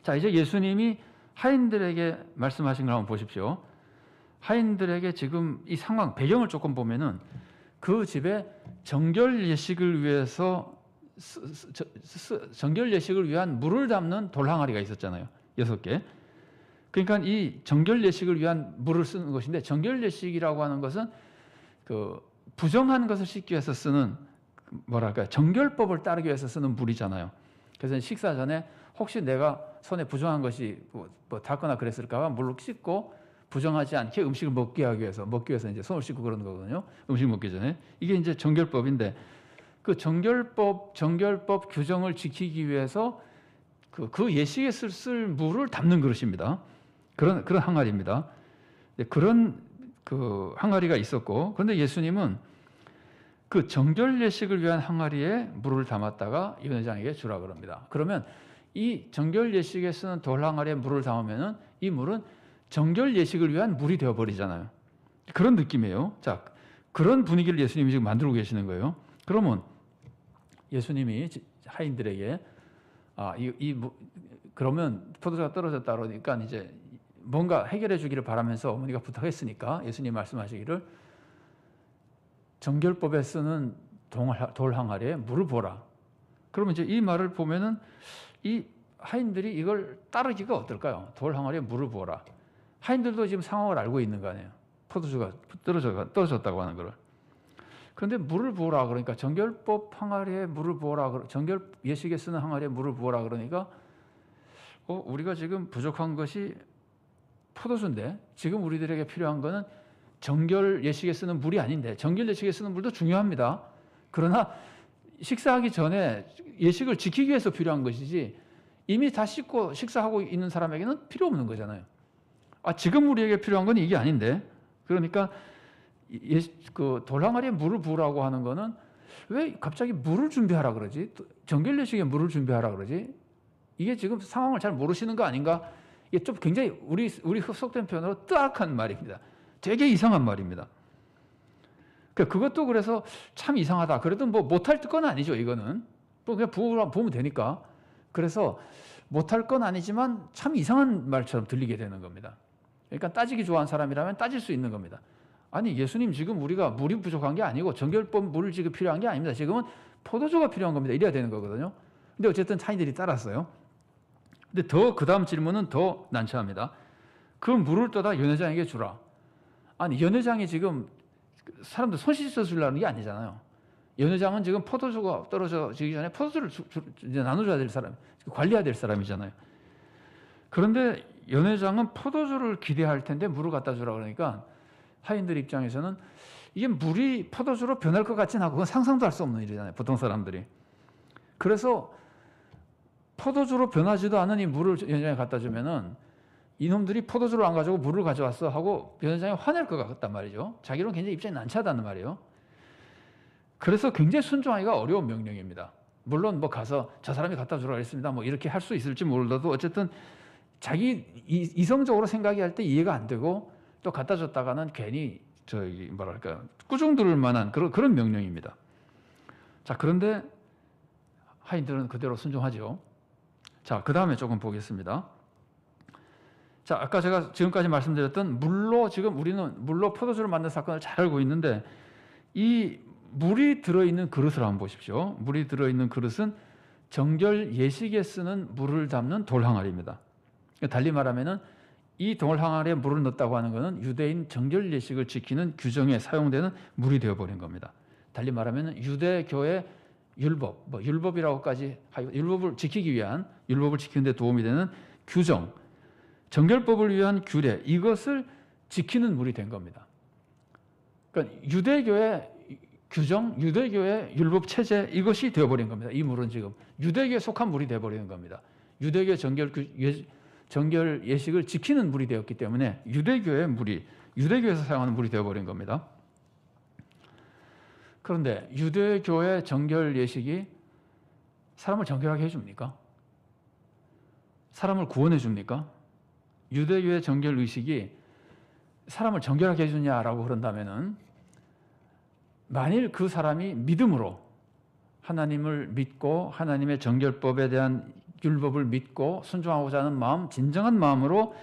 자, 이제 예수님이 하인들에게 말씀하신 걸 한번 보십시오. 하인들에게 지금 이 상황, 배경을 조금 보면은 그 집에 정결 예식을 위해서 정결 예식을 위한 물을 담는 돌항아리가 있었잖아요. 6개. 그러니까 이 정결 예식을 위한 물을 쓰는 것인데, 정결 예식이라고 하는 것은 그 부정한 것을 씻기 위해서 쓰는 뭐랄까 정결법을 따르기 위해서 쓰는 물이잖아요. 그래서 식사 전에 혹시 내가 손에 부정한 것이 뭐 닿거나 그랬을까봐 물로 씻고 부정하지 않게 음식을 먹게 하기 위해서 이제 손을 씻고 그러는 거거든요. 음식 먹기 전에. 이게 이제 정결법인데, 그 정결법 규정을 지키기 위해서 그 예식에 쓸 물을 담는 그릇입니다. 그런 항아리입니다. 그런 그 항아리가 있었고, 그런데 예수님은 그 정결 예식을 위한 항아리에 물을 담았다가 연회장에게 주라 그럽니다. 그러면 이 정결 예식에 쓰는 돌 항아리에 물을 담으면은 이 물은 정결 예식을 위한 물이 되어 버리잖아요. 그런 느낌이에요. 자, 그런 분위기를 예수님이 지금 만들고 계시는 거예요. 그러면 예수님이 하인들에게 그러면 포도주가 떨어졌다 그러니까 이제 뭔가 해결해 주기를 바라면서 어머니가 부탁했으니까 예수님 말씀하시기를 정결법에 쓰는 돌 항아리에 물을 부어라. 그러면 이제 이 말을 보면은 이 하인들이 이걸 따르기가 어떨까요? 돌 항아리에 물을 부어라. 하인들도 지금 상황을 알고 있는 거 아니에요. 포도주가 떨어졌다고 하는 걸. 그런데 물을 부어라 그러니까 정결법 항아리에 물을 부어라. 정결 예식에 쓰는 항아리에 물을 부어라 그러니까 우리가 지금 부족한 것이 포도주인데 지금 우리들에게 필요한 거는 정결 예식에 쓰는 물이 아닌데, 정결 예식에 쓰는 물도 중요합니다. 그러나 식사하기 전에 예식을 지키기 위해서 필요한 것이지 이미 다 씻고 식사하고 있는 사람에게는 필요 없는 거잖아요. 지금 우리에게 필요한 건 이게 아닌데, 그러니까 그 돌항아리에 물을 부으라고 하는 거는 왜 갑자기 물을 준비하라 그러지? 정결 예식에 물을 준비하라 그러지? 이게 지금 상황을 잘 모르시는 거 아닌가? 이게 좀 굉장히 우리 흡속된 표현으로 뜨악한 말입니다. 되게 이상한 말입니다. 그것도 그래서 참 이상하다. 그래도 뭐 못할 건 아니죠, 이거는. 그냥 부으면 되니까. 그래서 못할 건 아니지만 참 이상한 말처럼 들리게 되는 겁니다. 그러니까 따지기 좋아하는 사람이라면 따질 수 있는 겁니다. 아니, 예수님 지금 우리가 물이 부족한 게 아니고 정결법 물을 지금 필요한 게 아닙니다. 지금은 포도주가 필요한 겁니다. 이래야 되는 거거든요. 근데 어쨌든 차인들이 따랐어요. 근데 그 다음 질문은 더 난처합니다. 그 물을 떠다 연회장에게 주라. 아니, 연회장이 지금 사람들 손 씻어 주려는 게 아니잖아요. 연회장은 지금 포도주가 떨어지기 전에 포도주를 이제 나눠줘야 될 사람, 관리해야 될 사람이잖아요. 그런데 연회장은 포도주를 기대할 텐데 물을 갖다 주라 그러니까 하인들 입장에서는 이게 물이 포도주로 변할 것 같진 않고 그건 상상도 할 수 없는 일이잖아요, 보통 사람들이. 그래서 포도주로 변하지도 않은 이 물을 연회장에 갖다 주면은 이놈들이 포도주를 안 가지고 물을 가져왔어 하고 연회장이 화낼 것 같단 말이죠. 자기는 굉장히 입장이 난처하다는 말이에요. 그래서 굉장히 순종하기가 어려운 명령입니다. 물론 뭐 가서 저 사람이 갖다 주라고 했습니다, 뭐 이렇게 할 수 있을지 몰라도 어쨌든 자기 이성적으로 생각할 때 이해가 안 되고 또 갖다 줬다가는 괜히 뭐랄까 꾸중 들을 만한 그런 명령입니다. 자, 그런데 하인들은 그대로 순종하죠. 자, 그 다음에 조금 보겠습니다. 자, 아까 제가 지금까지 말씀드렸던 우리는 물로 포도주를 만든 사건을 잘 알고 있는데, 이 물이 들어있는 그릇을 한번 보십시오. 물이 들어있는 그릇은 정결 예식에 쓰는 물을 담는 돌항아리입니다. 달리 말하면은 이 돌항아리에 물을 넣었다고 하는 것은 유대인 정결 예식을 지키는 규정에 사용되는 물이 되어버린 겁니다. 달리 말하면 유대교의 율법, 율법이라고까지 율법을 지키는 데 도움이 되는 규정, 정결법을 위한 규례, 이것을 지키는 물이 된 겁니다. 그러니까 유대교의 규정, 유대교의 율법 체제, 이것이 되어버린 겁니다. 이 물은 지금 유대교에 속한 물이 되어버리는 겁니다. 유대교의 정결 예식을 지키는 물이 되었기 때문에 유대교에서 사용하는 물이 되어버린 겁니다. 그런데 유대교의 정결 예식이 사람을 정결하게 해줍니까? 사람을 구원해 줍니까? 유대교의 정결 의식이 사람을 정결하게 해주냐라고 그런다면은, 만일 그 사람이 믿음으로 하나님을 믿고 하나님의 정결법에 대한 율법을 믿고 순종하고자 하는 마음, 진정한 마음으로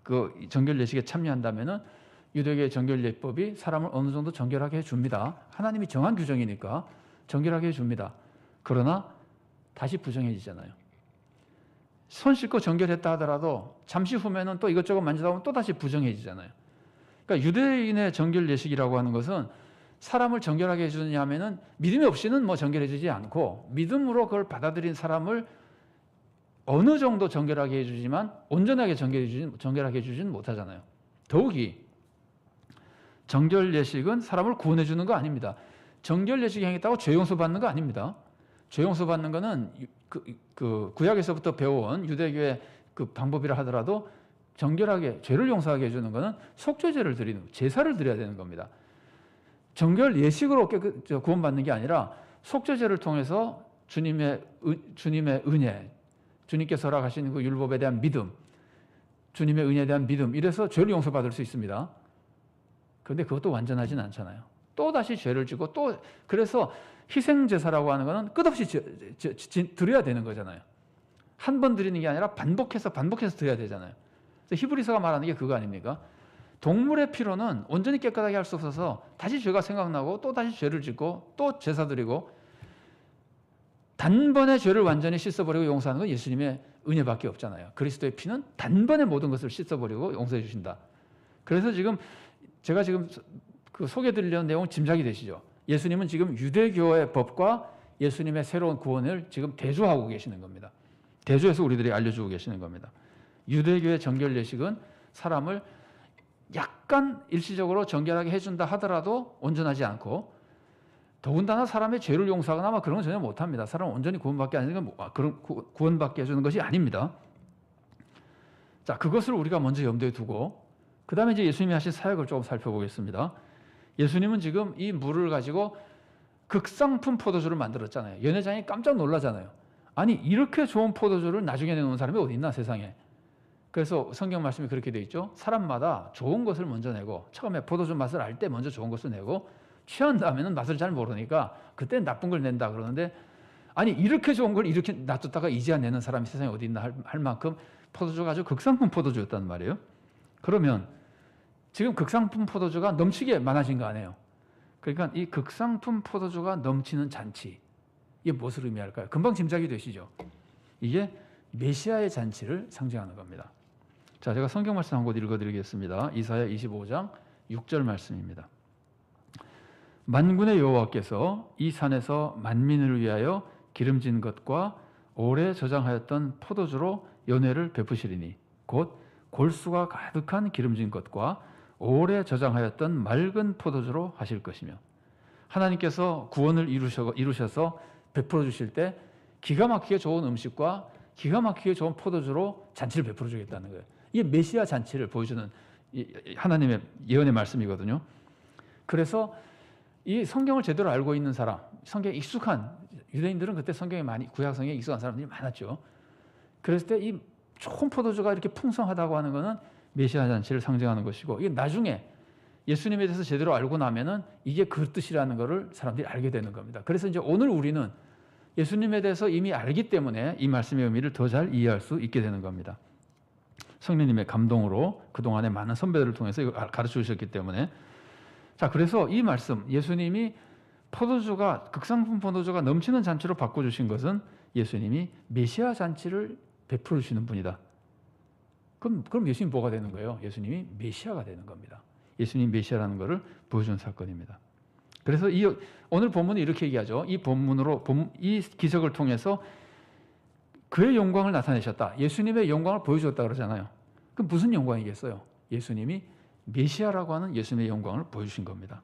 그 정결 예식에 참여한다면은 유대교의 정결 예법이 사람을 어느 정도 정결하게 해줍니다. 하나님이 정한 규정이니까 정결하게 해줍니다. 그러나 다시 부정해지잖아요. 손 씻고 정결했다 하더라도 잠시 후면은 또 이것저것 만지다 보면 또 다시 부정해지잖아요. 그러니까 유대인의 정결 예식이라고 하는 것은 사람을 정결하게 해주느냐 하면은 믿음이 없이는 뭐 정결해지지 않고 믿음으로 그걸 받아들인 사람을 어느 정도 정결하게 해주지만 온전하게 정결하게 해주지는 못하잖아요. 더욱이 정결 예식은 사람을 구원해 주는 거 아닙니다. 정결 예식이 행했다고 죄 용서 받는 거 아닙니다. 죄 용서 받는 거는 그 구약에서부터 배워온 유대교의 그 방법이라 하더라도 정결하게 죄를 용서하게 해주는 거는 속죄제를 드리는 제사를 드려야 되는 겁니다. 정결 예식으로 구원받는 게 아니라 속죄제를 통해서 주님의 은혜, 주님께서 허락하신 그 율법에 대한 믿음, 주님의 은혜에 대한 믿음, 이래서 죄를 용서받을 수 있습니다. 그런데 그것도 완전하진 않잖아요. 또 다시 죄를 지고 또 그래서 희생제사라고 하는 것은 끝없이 드려야 되는 거잖아요. 한 번 드리는 게 아니라 반복해서 드려야 되잖아요. 히브리서가 말하는 게 그거 아닙니까? 동물의 피로는 온전히 깨끗하게 할 수 없어서 다시 죄가 생각나고 또 다시 죄를 짓고 또 제사 드리고 단번에 죄를 완전히 씻어버리고 용서하는 건 예수님의 은혜밖에 없잖아요. 그리스도의 피는 단번에 모든 것을 씻어버리고 용서해 주신다. 그래서 제가 지금 그 소개드리려는 내용은 짐작이 되시죠? 예수님은 지금 유대교의 법과 예수님의 새로운 구원을 지금 대조하고 계시는 겁니다. 대조해서 우리들이 알려주고 계시는 겁니다. 유대교의 정결 예식은 사람을 약간 일시적으로 정결하게 해준다 하더라도 온전하지 않고 더군다나 사람의 죄를 용서하거나 아마 그런 건 전혀 못합니다. 사람은 온전히 구원받게 해주는 것이 아닙니다. 자, 그것을 우리가 먼저 염두에 두고 그 다음에 이제 예수님이 하신 사역을 조금 살펴보겠습니다. 예수님은 지금 이 물을 가지고 극상품 포도주를 만들었잖아요. 연회장이 깜짝 놀라잖아요. 아니 이렇게 좋은 포도주를 나중에 내놓은 사람이 어디 있나 세상에. 그래서 성경 말씀이 그렇게 돼 있죠. 사람마다 좋은 것을 먼저 내고 처음에 포도주 맛을 알 때 먼저 좋은 것을 내고 취한 다음에는 맛을 잘 모르니까 그때 나쁜 걸 낸다 그러는데 아니 이렇게 좋은 걸 이렇게 놔뒀다가 이제야 내는 사람이 세상에 어디 있나 할 만큼 포도주가 아주 극상품 포도주였단 말이에요. 그러면 지금 극상품 포도주가 넘치게 많아진 거 아니에요. 그러니까 이 극상품 포도주가 넘치는 잔치 이게 무엇을 의미할까요? 금방 짐작이 되시죠? 이게 메시아의 잔치를 상징하는 겁니다. 자, 제가 성경 말씀 한 곳 읽어드리겠습니다. 이사야 25장 6절 말씀입니다. 만군의 여호와께서 이 산에서 만민을 위하여 기름진 것과 오래 저장하였던 포도주로 연회를 베푸시리니 곧 골수가 가득한 기름진 것과 오래 저장하였던 맑은 포도주로 하실 것이며 하나님께서 구원을 이루셔서 베풀어 주실 때 기가 막히게 좋은 음식과 기가 막히게 좋은 포도주로 잔치를 베풀어 주겠다는 거예요. 이게 메시아 잔치를 보여주는 하나님의 예언의 말씀이거든요. 그래서 이 성경을 제대로 알고 있는 사람, 성경에 익숙한 유대인들은 그때 성경에 많이 구약 성경에 익숙한 사람들이 많았죠. 그랬을 때 이 좋은 포도주가 이렇게 풍성하다고 하는 것은 메시아 잔치를 상징하는 것이고 이게 나중에 예수님에 대해서 제대로 알고 나면은 이게 그 뜻이라는 것을 사람들이 알게 되는 겁니다. 그래서 이제 오늘 우리는 예수님에 대해서 이미 알기 때문에 이 말씀의 의미를 더 잘 이해할 수 있게 되는 겁니다. 성령님의 감동으로 그동안의 많은 선배들을 통해서 이걸 가르쳐 주셨기 때문에 자, 그래서 이 말씀 예수님이 포도주가 극상품 포도주가 넘치는 잔치로 바꿔주신 것은 예수님이 메시아 잔치를 베풀어 주시는 분이다. 그럼 예수님 뭐가 되는 거예요? 예수님이 메시아가 되는 겁니다. 예수님이 메시아라는 것을 보여준 사건입니다. 그래서 오늘 본문은 이렇게 얘기하죠. 이 본문으로 이 기적을 통해서 그의 영광을 나타내셨다. 예수님의 영광을 보여주었다 그러잖아요. 그럼 무슨 영광이겠어요? 예수님이 메시아라고 하는 예수님의 영광을 보여주신 겁니다.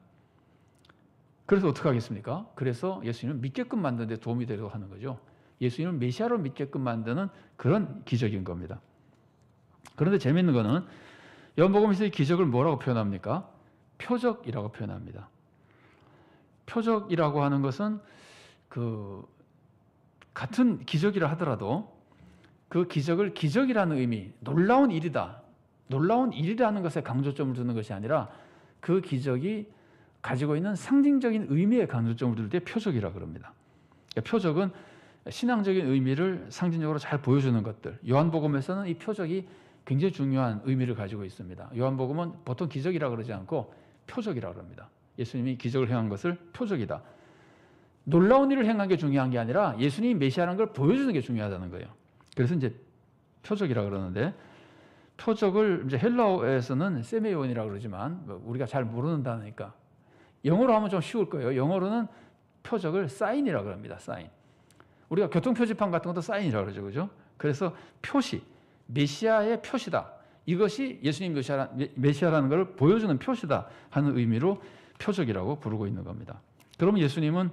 그래서 어떻게 하겠습니까? 그래서 예수님을 믿게끔 만드는 데 도움이 되도록 하는 거죠. 예수님을 메시아로 믿게끔 만드는 그런 기적인 겁니다. 그런데 재미있는 거는 요한복음에서 이 기적을 뭐라고 표현합니까? 표적이라고 표현합니다. 표적이라고 하는 것은 그 같은 기적이라 하더라도 그 기적을 기적이라는 의미, 놀라운 일이다. 놀라운 일이라는 것에 강조점을 두는 것이 아니라 그 기적이 가지고 있는 상징적인 의미에 강조점을 둘 때 표적이라고 그럽니다. 그러니까 표적은 신앙적인 의미를 상징적으로 잘 보여주는 것들. 요한복음에서는 이 표적이 굉장히 중요한 의미를 가지고 있습니다. 요한복음은 보통 기적이라고 그러지 않고 표적이라고 합니다. 예수님이 기적을 행한 것을 표적이다. 놀라운 일을 행한 게 중요한 게 아니라 예수님이 메시아라는 걸 보여주는 게 중요하다는 거예요. 그래서 이제 표적이라고 그러는데, 표적을 이제 헬라어에서는 세메온이라고 그러지만 우리가 잘 모르는 단어니까 영어로 하면 좀 쉬울 거예요. 영어로는 표적을 사인이라고 합니다. 사인. 우리가 교통표지판 같은 것도 사인이라고 그러죠. 그죠? 그래서 표시, 메시아의 표시다. 이것이 예수님 메시아라는 걸 보여주는 표시다 하는 의미로 표적이라고 부르고 있는 겁니다. 그러면 예수님은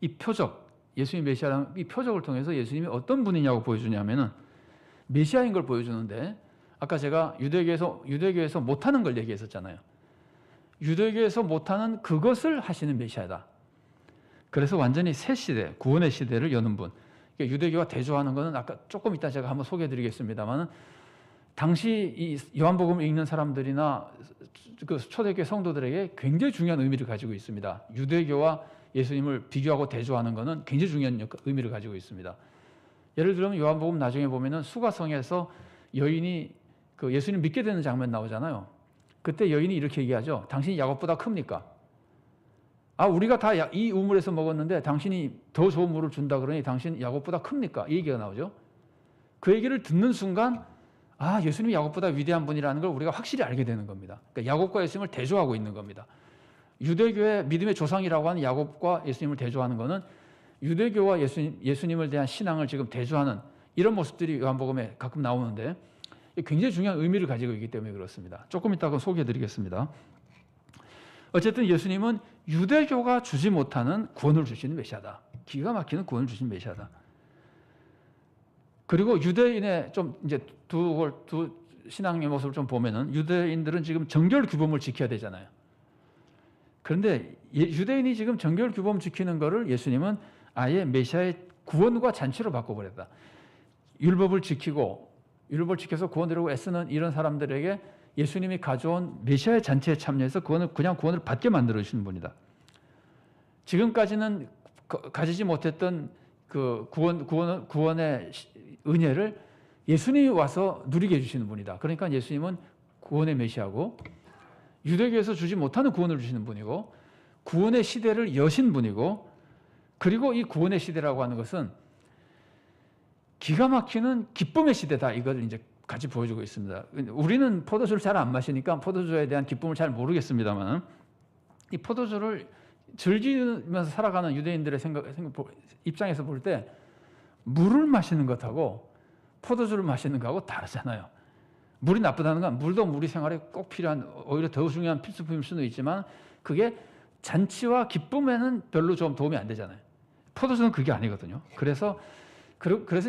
이 표적, 예수님 메시아라는 이 표적을 통해서 예수님이 어떤 분이냐고 보여주냐면은 메시아인 걸 보여주는데, 아까 제가 유대교에서 못하는 걸 얘기했었잖아요. 유대교에서 못하는 그것을 하시는 메시아다. 그래서 완전히 새 시대, 구원의 시대를 여는 분. 그러니까 유대교와 대조하는 것은 아까 조금 이따 제가 한번 소개해드리겠습니다만, 당시 이 요한복음을 읽는 사람들이나 그 초대교회 성도들에게 굉장히 중요한 의미를 가지고 있습니다. 유대교와 예수님을 비교하고 대조하는 것은 굉장히 중요한 의미를 가지고 있습니다. 예를 들면 요한복음 나중에 보면은 수가성에서 여인이 그 예수님 믿게 되는 장면 나오잖아요. 그때 여인이 이렇게 얘기하죠. 당신이 야곱보다 큽니까? 우리가 다 이 우물에서 먹었는데 당신이 더 좋은 물을 준다 그러니 당신 야곱보다 큽니까? 이 얘기가 나오죠. 그 얘기를 듣는 순간 예수님이 야곱보다 위대한 분이라는 걸 우리가 확실히 알게 되는 겁니다. 그러니까 야곱과 예수님을 대조하고 있는 겁니다. 유대교의 믿음의 조상이라고 하는 야곱과 예수님을 대조하는 것은 유대교와 예수님을 대한 신앙을 지금 대조하는 이런 모습들이 요한복음에 가끔 나오는데 굉장히 중요한 의미를 가지고 있기 때문에 그렇습니다. 조금 이따가 소개해드리겠습니다. 어쨌든 예수님은 유대교가 주지 못하는 구원을 주시는 메시아다. 기가 막히는 구원을 주신 메시아다. 그리고 유대인의 좀 이제 두 신앙의 모습을 좀 보면은, 유대인들은 지금 정결 규범을 지켜야 되잖아요. 그런데 유대인이 지금 정결 규범 지키는 거를 예수님은 아예 메시아의 구원과 잔치로 바꿔버렸다. 율법을 지켜서 구원되려고 애쓰는 이런 사람들에게 예수님이 가져온 메시아의 잔치에 참여해서 그냥 구원을 받게 만들어 주시는 분이다. 지금까지는 가지지 못했던 그 구원의 은혜를 예수님이 와서 누리게 해주시는 분이다. 그러니까 예수님은 구원의 메시아고, 유대교에서 주지 못하는 구원을 주시는 분이고, 구원의 시대를 여신 분이고, 그리고 이 구원의 시대라고 하는 것은 기가 막히는 기쁨의 시대다. 이걸 이제 같이 보여주고 있습니다. 우리는 포도주를 잘 안 마시니까 포도주에 대한 기쁨을 잘 모르겠습니다만, 이 포도주를 즐기면서 살아가는 유대인들의 입장에서 볼 때 물을 마시는 것하고 포도주를 마시는 것하고 다르잖아요. 물이 나쁘다는 건, 물도 우리 생활에 꼭 필요한, 오히려 더 중요한 필수품일 수도 있지만 그게 잔치와 기쁨에는 별로 좀 도움이 안 되잖아요. 포도주는 그게 아니거든요. 그래서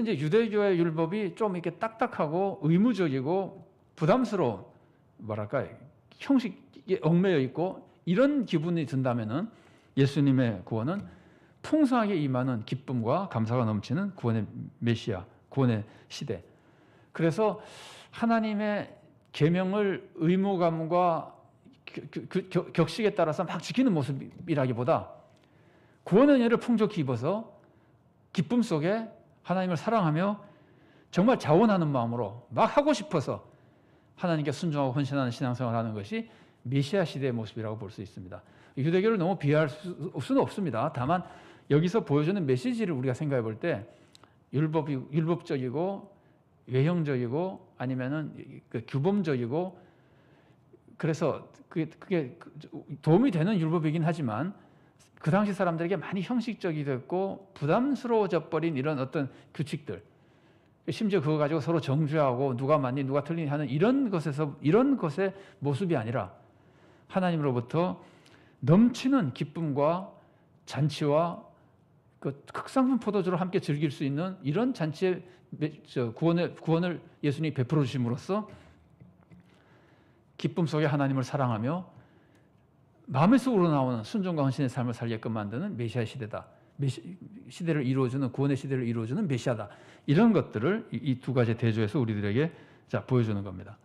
이제 유대교의 율법이 좀 이렇게 딱딱하고 의무적이고 부담스러운, 형식에 얽매여 있고 이런 기분이 든다면은 예수님의 구원은 풍성하게 임하는 기쁨과 감사가 넘치는 구원의 메시아, 구원의 시대. 그래서 하나님의 계명을 의무감과 격식에 따라서 막 지키는 모습이라기보다 구원의 은혜를 풍족히 입어서 기쁨 속에 하나님을 사랑하며 정말 자원하는 마음으로 막 하고 싶어서 하나님께 순종하고 헌신하는 신앙생활을 하는 것이 메시아 시대의 모습이라고 볼 수 있습니다. 유대교를 너무 비하할 수는 없습니다. 다만 여기서 보여주는 메시지를 우리가 생각해 볼 때 율법적이고 외형적이고 아니면은 규범적이고, 그래서 그게 도움이 되는 율법이긴 하지만 그 당시 사람들에게 많이 형식적이 됐고 부담스러워져 버린 이런 어떤 규칙들, 심지어 그거 가지고 서로 정죄하고 누가 맞니 누가 틀리니 하는 이런 것의 모습이 아니라 하나님으로부터 넘치는 기쁨과 잔치와 그 극상품 포도주를 함께 즐길 수 있는 이런 잔치의 구원을 예수님이 베풀어 주심으로써 기쁨 속에 하나님을 사랑하며 마음의 속으로 나오는 순종과 헌신의 삶을 살게끔 만드는 메시아의 시대다. 시대를 이루어주는, 구원의 시대를 이루어주는 메시아다. 이런 것들을 이 두 가지 대조해서 우리들에게 보여주는 겁니다.